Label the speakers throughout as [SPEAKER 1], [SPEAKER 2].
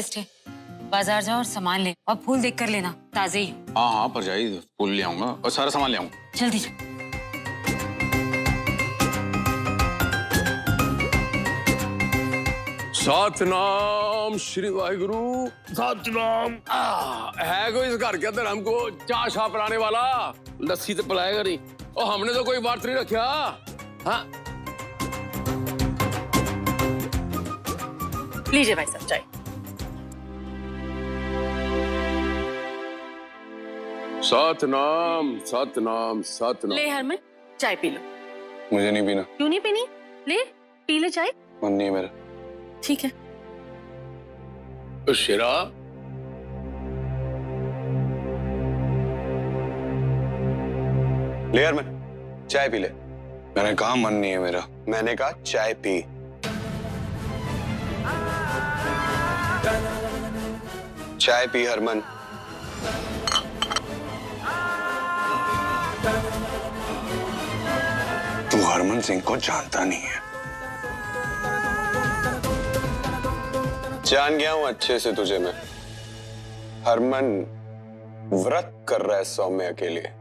[SPEAKER 1] List है, बाजार जाओ और सामान ले और फूल देख कर लेना, ताजे ही।
[SPEAKER 2] हाँ हाँ पर जाइए, फूल ले आऊंगा और सारा सामान ले आऊंगा।
[SPEAKER 1] जल्दी जा।
[SPEAKER 3] सतनाम श्री वाहिगुरु। सतनाम। है कोई इस घर के अंदर हमको चाय शाह पिलाने वाला? लस्सी तो पिलाएगा नहीं, और हमने तो कोई व्रत नहीं रखा। हाँ
[SPEAKER 4] लीजिए भाई साहब चाय।
[SPEAKER 3] सतनाम सतनाम सतनाम।
[SPEAKER 4] ले हरमन चाय पी लो।
[SPEAKER 2] मुझे नहीं पीना।
[SPEAKER 4] क्यों नहीं पीनी? ले पी ले चाय।
[SPEAKER 2] मन नहीं है मेरा।
[SPEAKER 4] ठीक है।
[SPEAKER 3] तो शेरा
[SPEAKER 5] ले यार, मैं चाय पी ले।
[SPEAKER 2] मैंने कहा मन नहीं है मेरा।
[SPEAKER 5] मैंने कहा चाय पी। चाय पी हरमन।
[SPEAKER 2] तू हरमन सिंह को जानता नहीं है।
[SPEAKER 5] जान गया हूं अच्छे से तुझे मैं। हरमन व्रत कर रहा है सौम्या के लिए।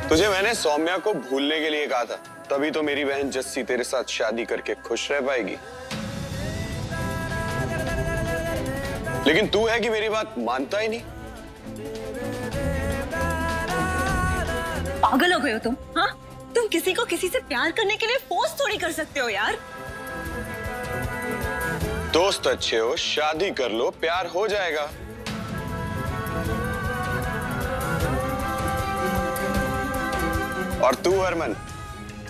[SPEAKER 5] तुझे मैंने सौम्या को भूलने के लिए कहा था, तभी तो मेरी बहन जस्सी तेरे साथ शादी करके खुश रह पाएगी। लेकिन तू है कि मेरी बात मानता ही नहीं।
[SPEAKER 4] पागल हो गए हो तुम? हाँ, तुम किसी को किसी से प्यार करने के लिए फोर्स थोड़ी कर सकते हो यार।
[SPEAKER 5] दोस्त अच्छे हो, शादी कर लो, प्यार हो जाएगा। और तू हरमन,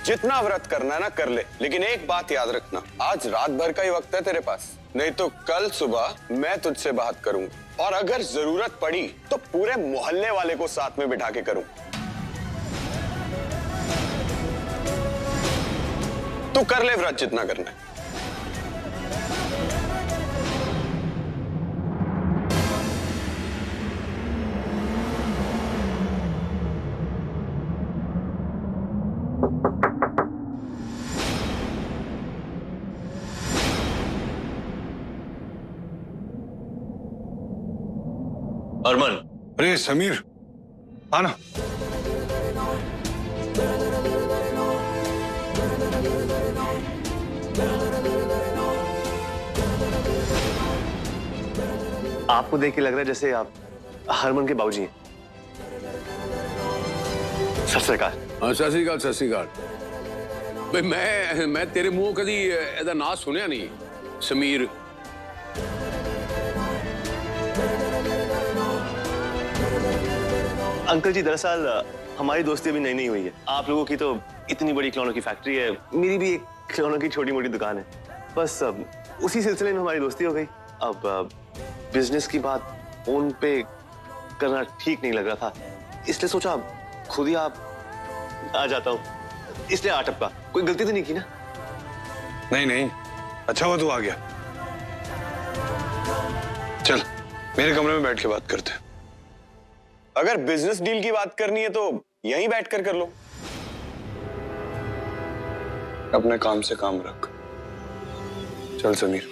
[SPEAKER 5] जितना व्रत करना है ना कर ले, लेकिन एक बात याद रखना, आज रात भर का ही वक्त है तेरे पास, नहीं तो कल सुबह मैं तुझसे बात करूंगा, और अगर जरूरत पड़ी तो पूरे मोहल्ले वाले को साथ में बिठा के करूं। तू कर ले व्रत जितना करना है। अरमान।
[SPEAKER 2] अरे समीर, आना।
[SPEAKER 6] आपको देख के लग रहा है जैसे आप हरमन के बाबूजी हैं। सत श्री अकाल।
[SPEAKER 3] हाँ सत श्री अकाल, सत श्री अकाल। भाई मैं तेरे मुंह कदी एदा ना सुनिया नहीं, समीर।
[SPEAKER 6] अंकल जी, दरअसल हमारी दोस्ती अभी नई हुई है। आप लोगों की तो इतनी बड़ी खिलौनों की फैक्ट्री है, मेरी भी एक खिलौनों की छोटी मोटी दुकान है। बस उसी सिलसिले में हमारी दोस्ती हो गई। अब बिजनेस की बात फोन पे करना ठीक नहीं लग रहा था, इसलिए सोचा खुद ही आप आ जाता हूँ, इसलिए आ टपका। कोई गलती तो नहीं की ना?
[SPEAKER 2] नहीं नहीं, अच्छा हुआ तू आ गया। चल मेरे कमरे में बैठ के बात करते हैं।
[SPEAKER 5] अगर बिजनेस डील की बात करनी है तो यहीं बैठकर कर लो।
[SPEAKER 2] अपने काम से काम रख। चल समीर।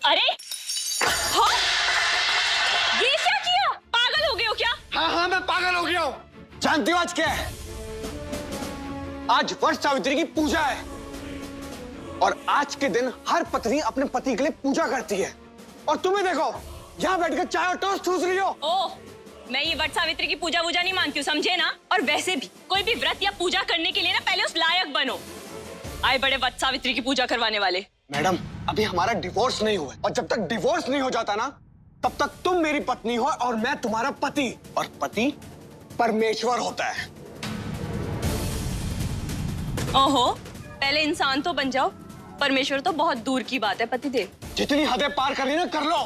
[SPEAKER 4] अरे हाँ? ये क्या किया? पागल हो गए हो क्या?
[SPEAKER 7] हाँ मैं पागल हो गया हूँ। जानती हो आज क्या है? आज वट सावित्री की पूजा है, और आज के दिन हर पत्नी अपने पति के लिए पूजा करती है, और तुम्हें देखो यहाँ बैठकर चाय और टोस्ट ठूस रही हो।
[SPEAKER 4] ओह, मैं ये वट सावित्री की पूजा वूजा नहीं मानती हूँ, समझे ना? और वैसे भी कोई भी व्रत या पूजा करने के लिए ना पहले उस लायक बनो। आए बड़े वट सावित्री की पूजा करवाने वाले।
[SPEAKER 7] मैडम, अभी हमारा डिवोर्स नहीं हुआ, और जब तक डिवोर्स नहीं हो जाता ना, तब तक तुम मेरी पत्नी हो और मैं तुम्हारा पति, और पति परमेश्वर होता है।
[SPEAKER 4] ओहो, पहले इंसान तो बन जाओ, परमेश्वर तो बहुत दूर की बात है पतिदेव।
[SPEAKER 7] जितनी हदें पार करनी ना कर लो।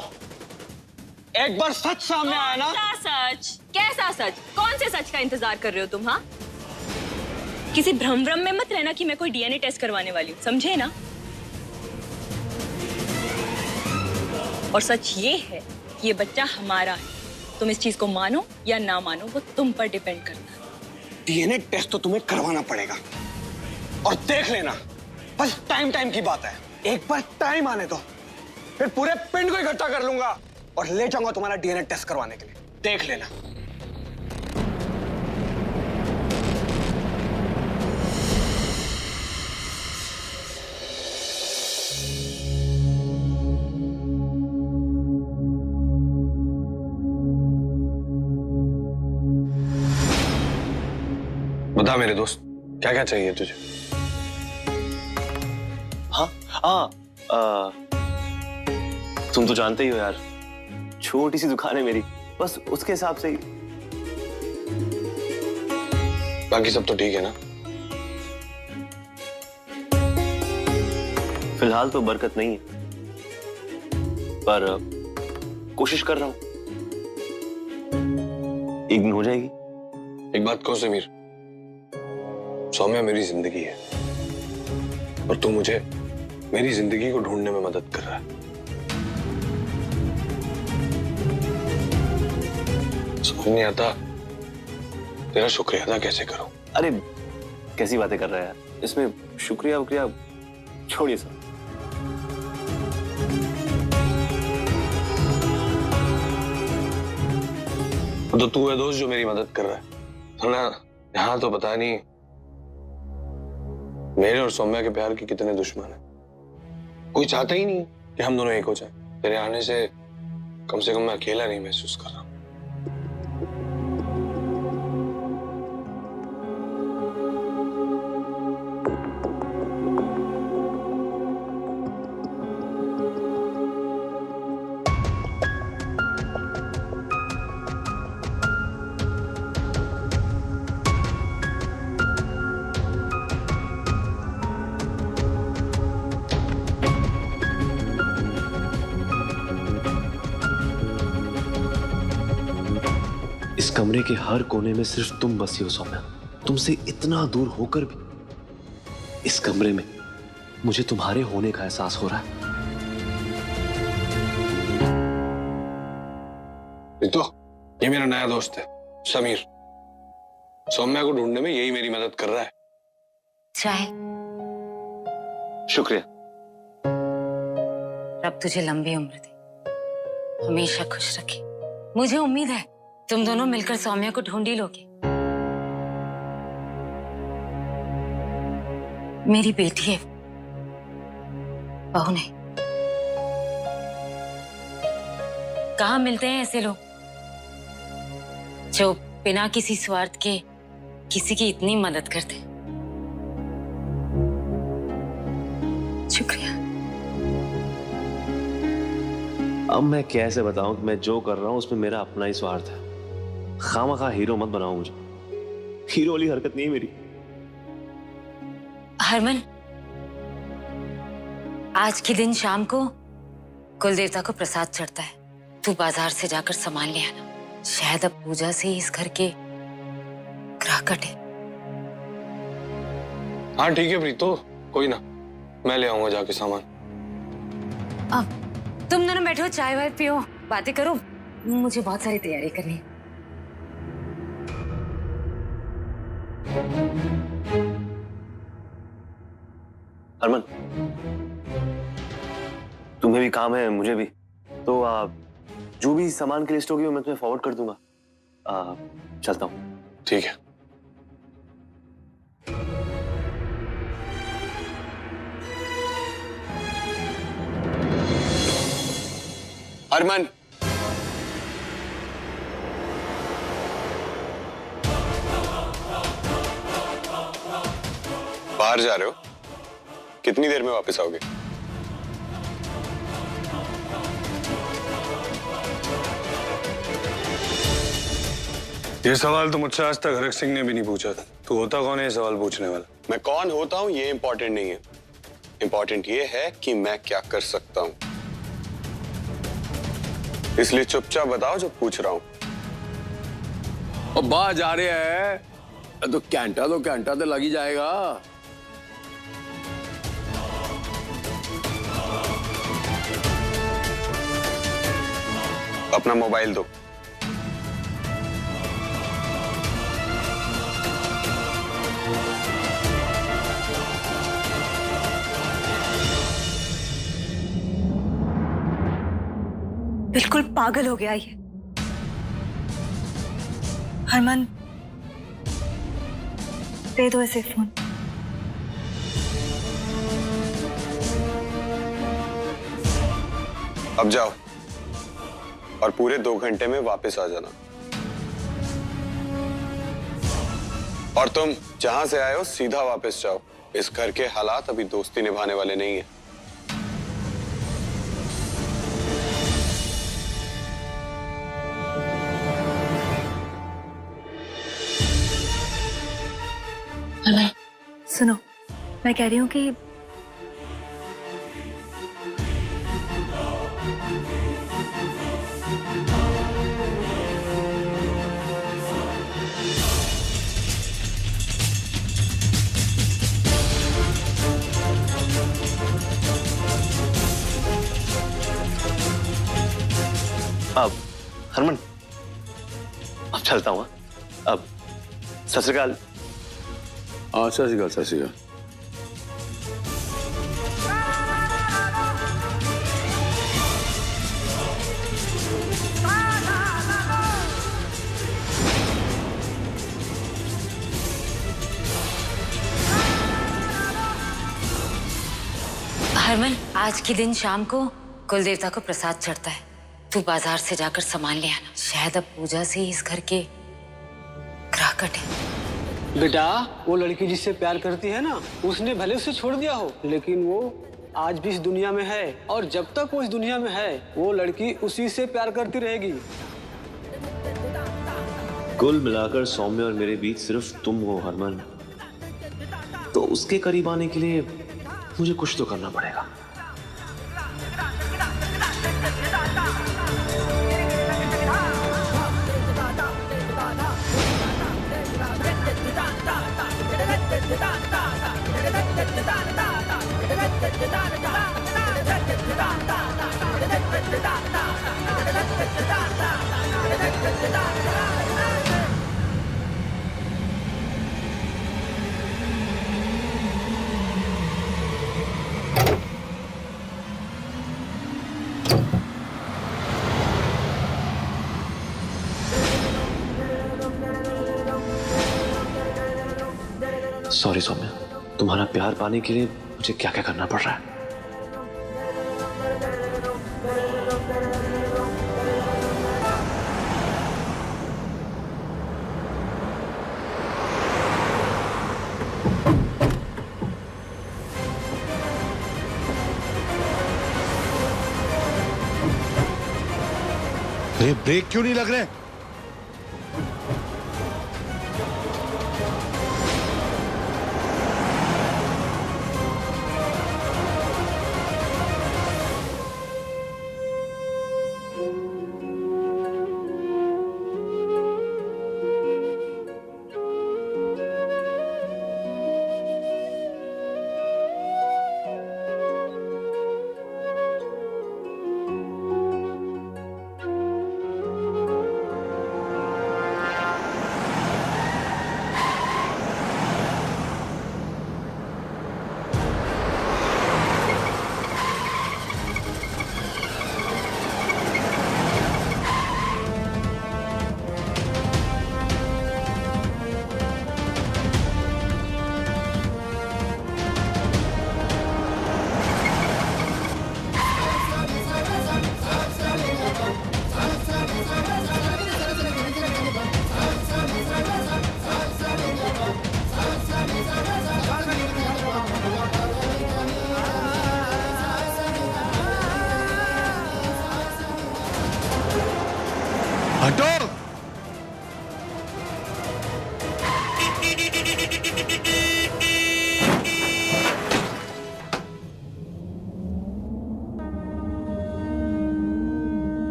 [SPEAKER 7] एक बार सच सामने आया ना।
[SPEAKER 4] सच? कैसा सच? कौन से सच का इंतजार कर रहे हो तुम? हाँ, किसी भ्रम में मत रहना कि मैं कोई डीएनए टेस्ट करवाने वाली हूँ, समझे ना? और सच ये है कि ये बच्चा हमारा है। तुम इस चीज को मानो या ना मानो वो तुम पर डिपेंड करता है।
[SPEAKER 7] डीएनए टेस्ट तो तुम्हें करवाना पड़ेगा और देख लेना, बस टाइम की बात है। एक बार टाइम आने दो, फिर पूरे पिंड को इकट्ठा कर लूंगा और ले जाऊंगा तुम्हारा डीएनए टेस्ट करवाने के लिए। देख लेना।
[SPEAKER 2] बता मेरे दोस्त, क्या क्या चाहिए तुझे?
[SPEAKER 6] हाँ हाँ, तुम तो जानते ही हो यार, छोटी सी दुकान है मेरी, बस उसके हिसाब से ही।
[SPEAKER 2] बाकी सब तो ठीक है ना?
[SPEAKER 6] फिलहाल तो बरकत नहीं है, पर कोशिश कर रहा हूं, एक दिन हो जाएगी।
[SPEAKER 2] एक बात कहो समीर, सौम्या मेरी जिंदगी है और तू मुझे मेरी जिंदगी को ढूंढने में मदद कर रहा है। समझ नहीं आता तेरा शुक्रिया अदा कैसे करूं।
[SPEAKER 6] अरे कैसी बातें कर रहा है यार, इसमें शुक्रिया वुक्रिया छोड़िए सब।
[SPEAKER 2] तो तू है दोस्त जो मेरी मदद कर रहा है ना? यहाँ तो पता नहीं मेरे और सौम्या के प्यार के कितने दुश्मन हैं। कोई चाहता ही नहीं कि हम दोनों एक हो जाएं। तेरे आने से कम मैं अकेला नहीं महसूस कर रहा हूं।
[SPEAKER 6] इस कमरे के हर कोने में सिर्फ तुम बसी हो सौम्या। तुमसे इतना दूर होकर भी इस कमरे में मुझे तुम्हारे होने का एहसास हो रहा है।
[SPEAKER 2] तो ये मेरा नया दोस्त है समीर। सौम्या को ढूंढने में यही मेरी मदद कर रहा है।
[SPEAKER 1] चाय।
[SPEAKER 6] शुक्रिया।
[SPEAKER 1] रब तुझे लंबी उम्र दे, हमेशा खुश रखे। मुझे उम्मीद है तुम दोनों मिलकर सौम्या को ढूंढ ही लोगे। मेरी बेटी है, बहू नहीं। कहाँ मिलते हैं ऐसे लोग जो बिना किसी स्वार्थ के किसी की इतनी मदद करते हैं। शुक्रिया।
[SPEAKER 6] अब मैं कैसे बताऊं कि मैं जो कर रहा हूं उसमें मेरा अपना ही स्वार्थ है। खामखा हीरो मत बनाओ मुझे, हीरो वाली हरकत नहीं है मेरी।
[SPEAKER 1] हरमन, आज के दिन शाम को कुल देवता को प्रसाद चढ़ता है। तू बाजार से जाकर सामान ले आना। शायद अब पूजा से इस घर के ग्रह कटे।
[SPEAKER 2] हाँ ठीक है प्रीतो, कोई ना, मैं ले आऊंगा जाके सामान।
[SPEAKER 1] अब तुम दोनों बैठो, चाय वाय पियो, बातें करो। मुझे बहुत सारी तैयारी करनी है।
[SPEAKER 6] हरमन, तुम्हें भी काम है, मुझे भी, तो जो भी सामान की लिस्ट होगी वो मैं तुम्हें फॉरवर्ड कर दूंगा। चलता हूँ।
[SPEAKER 2] ठीक है।
[SPEAKER 5] हरमन, बाहर जा रहे हो? कितनी देर में वापस आओगे?
[SPEAKER 2] ये सवाल तो मुझसे आज तक हरक सिंह ने भी नहीं पूछा था। तू होता कौन है ये सवाल पूछने वाला?
[SPEAKER 5] मैं कौन होता हूं ये इंपॉर्टेंट नहीं है। इंपॉर्टेंट ये है कि मैं क्या कर सकता हूं। इसलिए चुपचाप बताओ जो पूछ रहा हूं।
[SPEAKER 3] और बाहर जा रहे हैं तो घंटा तो लग ही जाएगा।
[SPEAKER 5] अपना मोबाइल दो।
[SPEAKER 8] बिल्कुल पागल हो गया ये। हरमान, दे दो इसे फोन।
[SPEAKER 5] अब जाओ और पूरे 2 घंटे में वापस आ जाना। और तुम जहां से आए हो सीधा वापस जाओ। इस घर के हालात अभी दोस्ती निभाने वाले नहीं है।
[SPEAKER 8] सुनो, मैं कह रही हूँ कि
[SPEAKER 6] अब हरमन, अब चलता हूँ। अब सत श्री अकाल।
[SPEAKER 3] सत श्री अकाल, सत श्री अकाल।
[SPEAKER 1] हरमन, आज के दिन शाम को कुल देवता को प्रसाद चढ़ता है। तू बाजार से जाकर सामान ले आना। शायद अब पूजा से ही इस घर के ग्रह कटे।
[SPEAKER 9] बेटा, वो लड़की जिससे प्यार करती है ना, उसने भले उसे छोड़ दिया हो, लेकिन वो आज भी इस दुनिया में है, और जब तक वो इस दुनिया में है वो लड़की उसी से प्यार करती रहेगी।
[SPEAKER 6] कुल मिलाकर सौम्य और मेरे बीच सिर्फ तुम हो हरमन, तो उसके करीब आने के लिए मुझे कुछ तो करना पड़ेगा। सॉरी सौम्या, तुम्हारा प्यार पाने के लिए मुझे क्या क्या करना पड़ रहा है।
[SPEAKER 10] अरे ब्रेक क्यों नहीं लग रहे?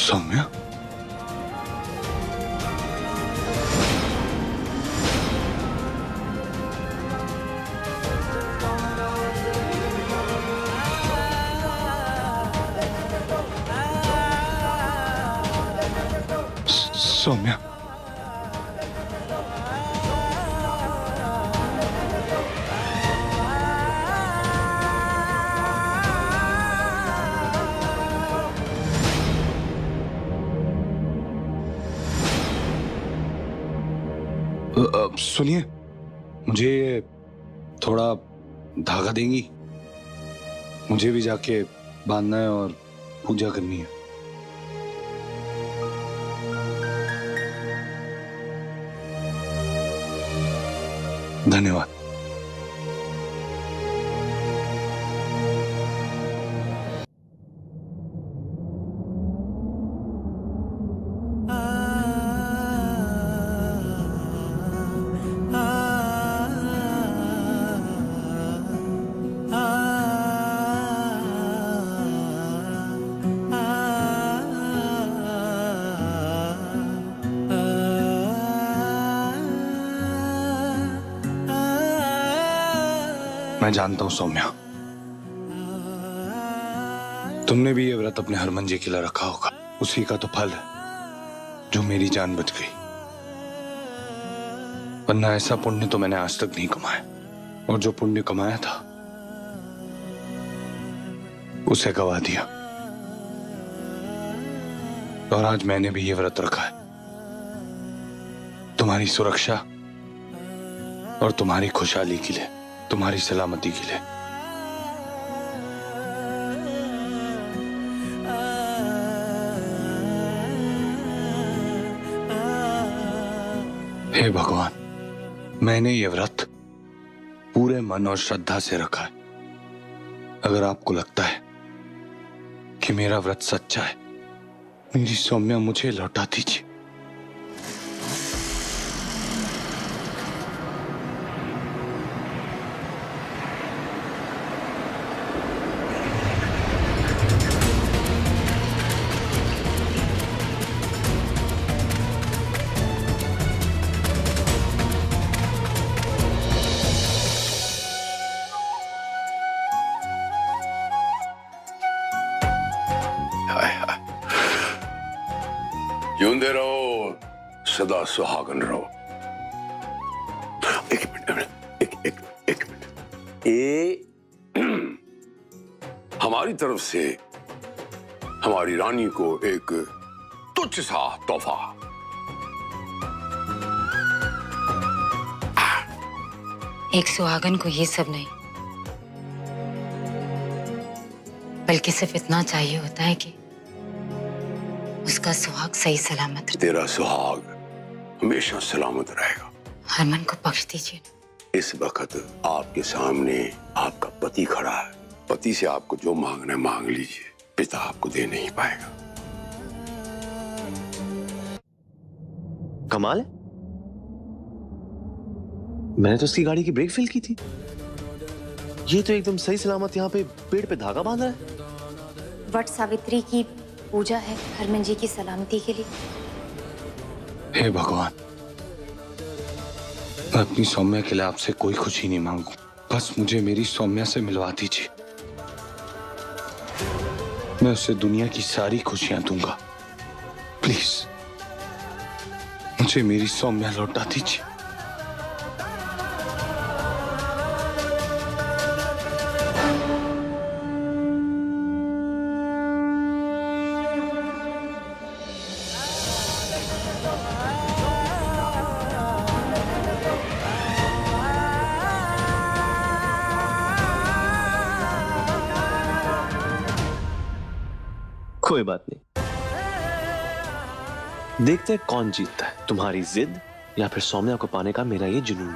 [SPEAKER 2] सौम्या, सौम्या, सुनिए, मुझे थोड़ा धागा देंगी? मुझे भी जाके बांधना है और पूजा करनी है। धन्यवाद। मैं जानता हूं सौम्या, तुमने भी ये व्रत अपने हरमन जी के लिए रखा होगा। उसी का तो फल है जो मेरी जान बच गई, वरना ऐसा पुण्य तो मैंने आज तक नहीं कमाया, और जो पुण्य कमाया था उसे गवा दिया। और आज मैंने भी ये व्रत रखा है तुम्हारी सुरक्षा और तुम्हारी खुशहाली के लिए, तुम्हारी सलामती के लिए। हे भगवान, मैंने ये व्रत पूरे मन और श्रद्धा से रखा है। अगर आपको लगता है कि मेरा व्रत सच्चा है, मेरी सौम्या मुझे लौटा दीजिए।
[SPEAKER 3] जिंदे रहो, सदा सुहागन रहो। एक मिनट, एक मिनट। ये हमारी तरफ से हमारी रानी को एक तुच्छ सा तोहफा।
[SPEAKER 1] एक सुहागन को ये सब नहीं, बल्कि सिर्फ इतना चाहिए होता है कि उसका सुहाग सही सलामत रहे।
[SPEAKER 3] तेरा सुहाग हमेशा सलामत रहेगा।
[SPEAKER 1] हरमन को बख्श दीजिए।
[SPEAKER 3] इस वक्त आपके सामने आपका पति खड़ा है। पति से आपको जो मांगना है मांग लीजिए, पिता आपको दे नहीं पाएगा।
[SPEAKER 6] कमाल है, मैंने तो उसकी गाड़ी की ब्रेक फेल की थी, ये तो एकदम सही सलामत यहाँ पे पेड़ पे धागा बांध रहा है।
[SPEAKER 8] वट सावित्री की पूजा है हरमन जी की सलामती के लिए।
[SPEAKER 2] हे भगवान, मैं अपनी सौम्या के लिए आपसे कोई खुशी नहीं मांगू, बस मुझे मेरी सौम्या से मिलवा दीजिए। मैं उसे दुनिया की सारी खुशियां दूंगा। प्लीज मुझे मेरी सौम्या लौटा दीजिए।
[SPEAKER 6] कोई बात नहीं, देखते हैं कौन जीतता है, तुम्हारी जिद या फिर सौम्या को पाने का मेरा ये जुनून।